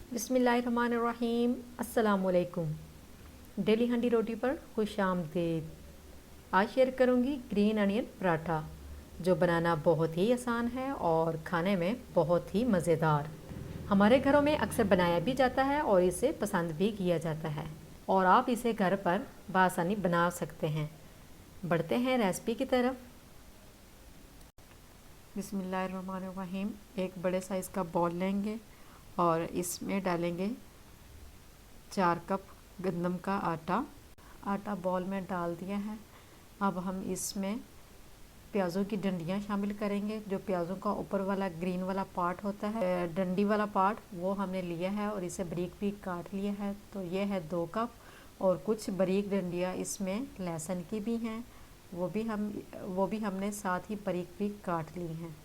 बिस्मिल्लाहिर्रहमानिर्रहीम। अस्सलामुअलैकुम। डेली हंडी रोटी पर खुश आमदीद। आज शेयर करूंगी ग्रीन अनियन पराठा, जो बनाना बहुत ही आसान है और खाने में बहुत ही मज़ेदार। हमारे घरों में अक्सर बनाया भी जाता है और इसे पसंद भी किया जाता है, और आप इसे घर पर बआसानी बना सकते हैं। बढ़ते हैं रेसिपी की तरफ। बिस्मिल्लाहिर्रहमानिर्रहीम। एक बड़े साइज़ का बॉल लेंगे और इसमें डालेंगे 4 कप गंदम का आटा बॉल में डाल दिया है। अब हम इसमें प्याज़ों की डंडियाँ शामिल करेंगे। जो प्याज़ों का ऊपर वाला ग्रीन वाला पार्ट होता है, डंडी वाला पार्ट, वो हमने लिया है और इसे बारीक बारीक काट लिया है। तो ये है 2 कप, और कुछ बारीक डंडियाँ इसमें लहसुन की भी हैं, वो भी हमने साथ ही बारीक बारीक काट ली हैं।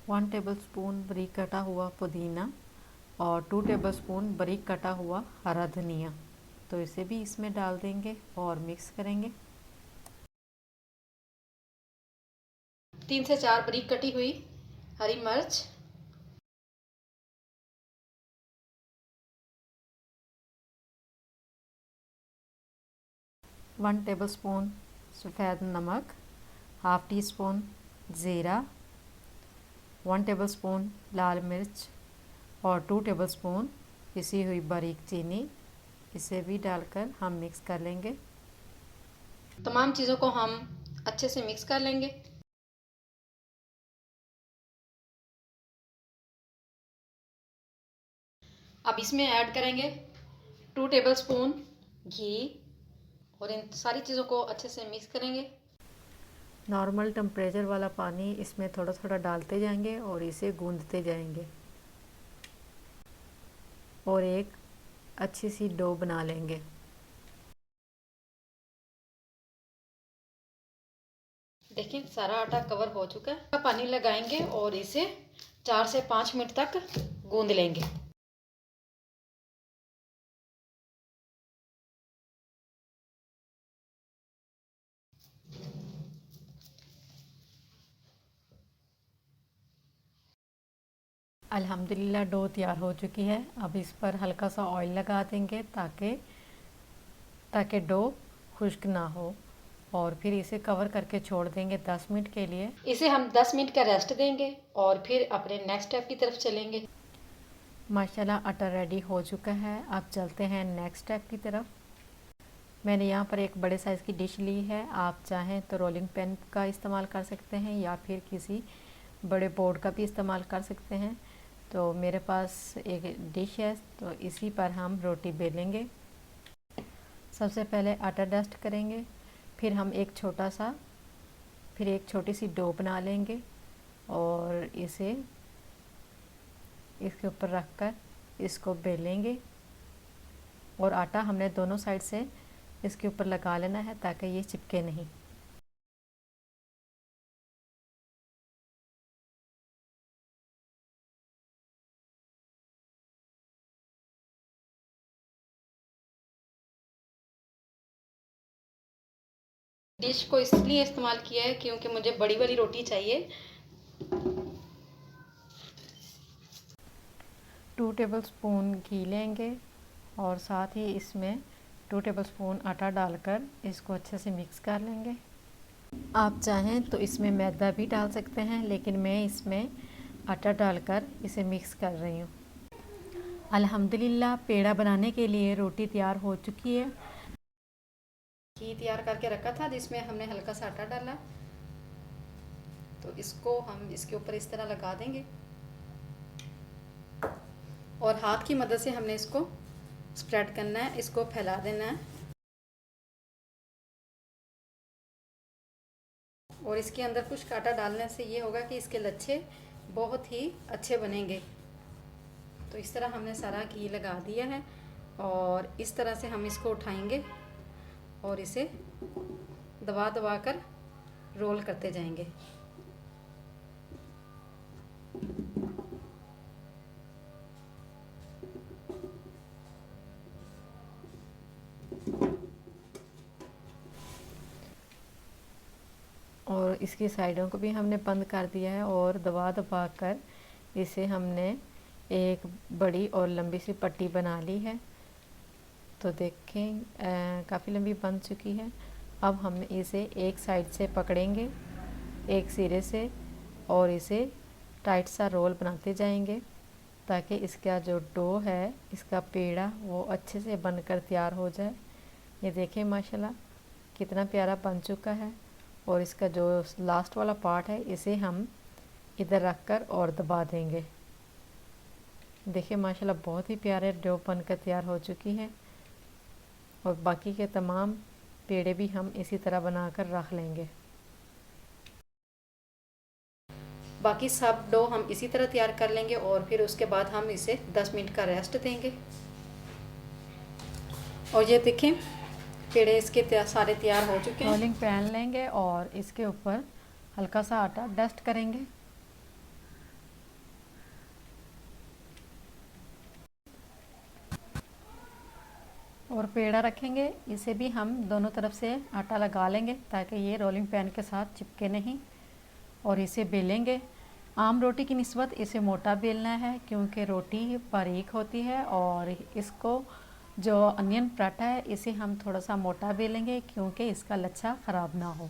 1 टेबलस्पून बारीक कटा हुआ पुदीना और 2 टेबलस्पून बारीक कटा हुआ हरा धनिया। तो इसे भी इसमें डाल देंगे और मिक्स करेंगे। 3 से 4 बारीक कटी हुई हरी मिर्च, 1 टेबलस्पून सफ़ेद नमक, हाफ़ टी स्पून ज़ीरा, 1 टेबलस्पून लाल मिर्च और 2 टेबलस्पून पिसी हुई बारीक चीनी। इसे भी डालकर हम मिक्स कर लेंगे। तमाम चीज़ों को हम अच्छे से मिक्स कर लेंगे। अब इसमें ऐड करेंगे 2 टेबलस्पून घी और इन सारी चीज़ों को अच्छे से मिक्स करेंगे। नॉर्मल टेम्परेचर वाला पानी इसमें थोड़ा थोड़ा डालते जाएंगे और इसे गूंदते जाएंगे और एक अच्छी सी डो बना लेंगे। देखिए सारा आटा कवर हो चुका है। पानी लगाएंगे और इसे 4 से 5 मिनट तक गूंद लेंगे। अल्हम्दुलिल्लाह डो तैयार हो चुकी है। अब इस पर हल्का सा ऑयल लगा देंगे ताकि डो खुश्क ना हो, और फिर इसे कवर करके छोड़ देंगे 10 मिनट के लिए। इसे हम 10 मिनट का रेस्ट देंगे और फिर अपने नेक्स्ट स्टेप की तरफ चलेंगे। माशाल्लाह आटा रेडी हो चुका है। अब चलते हैं नेक्स्ट स्टेप की तरफ। मैंने यहाँ पर एक बड़े साइज़ की डिश ली है। आप चाहें तो रोलिंग पैन का इस्तेमाल कर सकते हैं या फिर किसी बड़े बोर्ड का भी इस्तेमाल कर सकते हैं। तो मेरे पास एक डिश है, तो इसी पर हम रोटी बेलेंगे। सबसे पहले आटा डस्ट करेंगे, फिर एक छोटी सी डो बना लेंगे और इसे इसके ऊपर रखकर इसको बेलेंगे। और आटा हमने दोनों साइड से इसके ऊपर लगा लेना है ताकि ये चिपके नहीं। डिश को इसलिए इस्तेमाल किया है क्योंकि मुझे बड़ी वाली रोटी चाहिए। 2 टेबलस्पून घी लेंगे और साथ ही इसमें 2 टेबलस्पून आटा डालकर इसको अच्छे से मिक्स कर लेंगे। आप चाहें तो इसमें मैदा भी डाल सकते हैं, लेकिन मैं इसमें आटा डालकर इसे मिक्स कर रही हूँ। अल्हम्दुलिल्लाह पेड़ा बनाने के लिए रोटी तैयार हो चुकी है। घी तैयार करके रखा था जिसमें हमने हल्का सा आटा डाला, तो इसको हम इसके ऊपर इस तरह लगा देंगे और हाथ की मदद से हमने इसको स्प्रेड करना है, इसको फैला देना है। और इसके अंदर कुछ आटा डालने से ये होगा कि इसके लच्छे बहुत ही अच्छे बनेंगे। तो इस तरह हमने सारा घी लगा दिया है और इस तरह से हम इसको उठाएंगे और इसे दबा दबा कर रोल करते जाएंगे। और इसकी साइडों को भी हमने बंद कर दिया है और दबा दबा कर इसे हमने एक बड़ी और लंबी सी पट्टी बना ली है। तो देखें काफ़ी लंबी बन चुकी है। अब हम इसे एक साइड से पकड़ेंगे एक सिरे से और इसे टाइट सा रोल बनाते जाएंगे ताकि इसका जो डो है, इसका पेड़ा, वो अच्छे से बनकर तैयार हो जाए। ये देखें माशाल्लाह कितना प्यारा बन चुका है। और इसका जो लास्ट वाला पार्ट है इसे हम इधर रखकर और दबा देंगे। देखिए माशाल्लाह बहुत ही प्यारे डो बनकर तैयार हो चुकी है। और बाकी के तमाम पेड़े भी हम इसी तरह बनाकर रख लेंगे। बाकी सब डो हम इसी तरह तैयार कर लेंगे और फिर उसके बाद हम इसे 10 मिनट का रेस्ट देंगे। और ये देखें पेड़े इसके सारे तैयार हो चुके हैं। रोलिंग पैन लेंगे और इसके ऊपर हल्का सा आटा डस्ट करेंगे। और पेड़ा रखेंगे, इसे भी हम दोनों तरफ से आटा लगा लेंगे ताकि ये रोलिंग पैन के साथ चिपके नहीं। और इसे बेलेंगे। आम रोटी की निस्बत इसे मोटा बेलना है क्योंकि रोटी बारीक होती है। और इसको जो अनियन पराठा है इसे हम थोड़ा सा मोटा बेलेंगे क्योंकि इसका लच्छा ख़राब ना हो।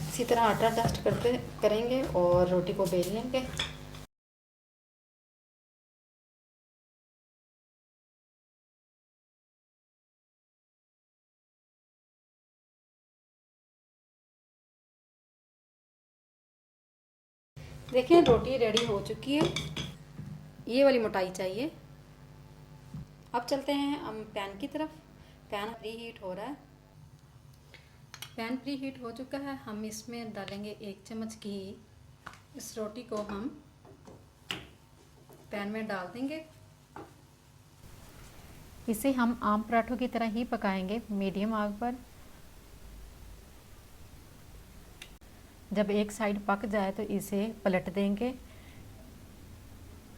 इसी तरह आटा डस्ट करेंगे और रोटी को बेल लेंगे। देखिए रोटी रेडी हो चुकी है, ये वाली मोटाई चाहिए। अब चलते हैं हम पैन की तरफ। पैन प्री हीट हो रहा है। पैन प्री हीट हो चुका है। हम इसमें डालेंगे 1 चम्मच घी। इस रोटी को हम पैन में डाल देंगे। इसे हम आम पराठों की तरह ही पकाएंगे मीडियम आग पर। जब एक साइड पक जाए तो इसे पलट देंगे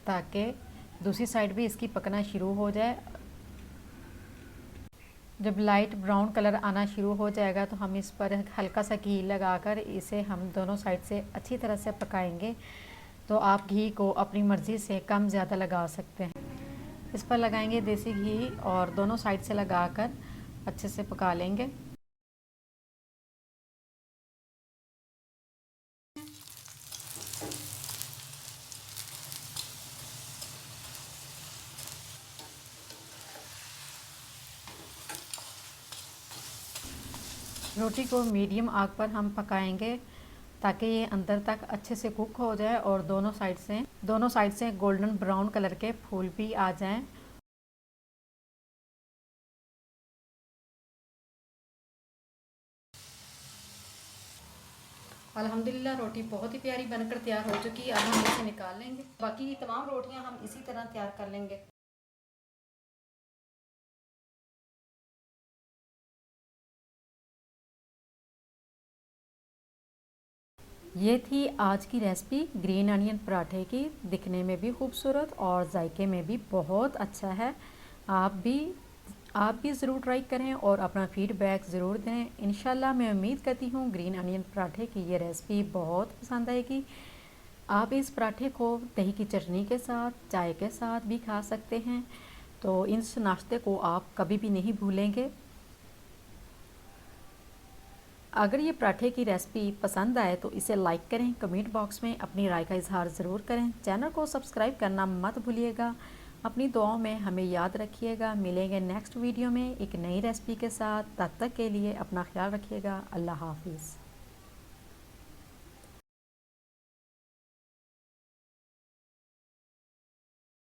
ताकि दूसरी साइड भी इसकी पकना शुरू हो जाए। जब लाइट ब्राउन कलर आना शुरू हो जाएगा तो हम इस पर हल्का सा घी लगाकर इसे हम दोनों साइड से अच्छी तरह से पकाएंगे। तो आप घी को अपनी मर्ज़ी से कम ज़्यादा लगा सकते हैं। इस पर लगाएंगे देसी घी और दोनों साइड से लगाकर अच्छे से पका लेंगे। रोटी को मीडियम आग पर हम पकाएंगे ताकि ये अंदर तक अच्छे से कुक हो जाए और दोनों साइड से गोल्डन ब्राउन कलर के फूल भी आ जाएं। अल्हम्दुलिल्लाह रोटी बहुत ही प्यारी बनकर तैयार हो चुकी है। अब हम इसे निकाल लेंगे। बाकी तमाम रोटियां हम इसी तरह तैयार कर लेंगे। ये थी आज की रेसिपी ग्रीन अनियन पराठे की। दिखने में भी खूबसूरत और जायके में भी बहुत अच्छा है। आप भी ज़रूर ट्राई करें और अपना फीडबैक ज़रूर दें। इंशाल्लाह मैं उम्मीद करती हूँ ग्रीन अनियन पराठे की ये रेसिपी बहुत पसंद आएगी। आप इस पराठे को दही की चटनी के साथ, चाय के साथ भी खा सकते हैं। तो इस नाश्ते को आप कभी भी नहीं भूलेंगे। अगर ये पराठे की रेसिपी पसंद आए तो इसे लाइक करें, कमेंट बॉक्स में अपनी राय का इजहार ज़रूर करें। चैनल को सब्सक्राइब करना मत भूलिएगा। अपनी दुआओं में हमें याद रखिएगा। मिलेंगे नेक्स्ट वीडियो में एक नई रेसिपी के साथ। तब तक के लिए अपना ख्याल रखिएगा। अल्लाह हाफिज़।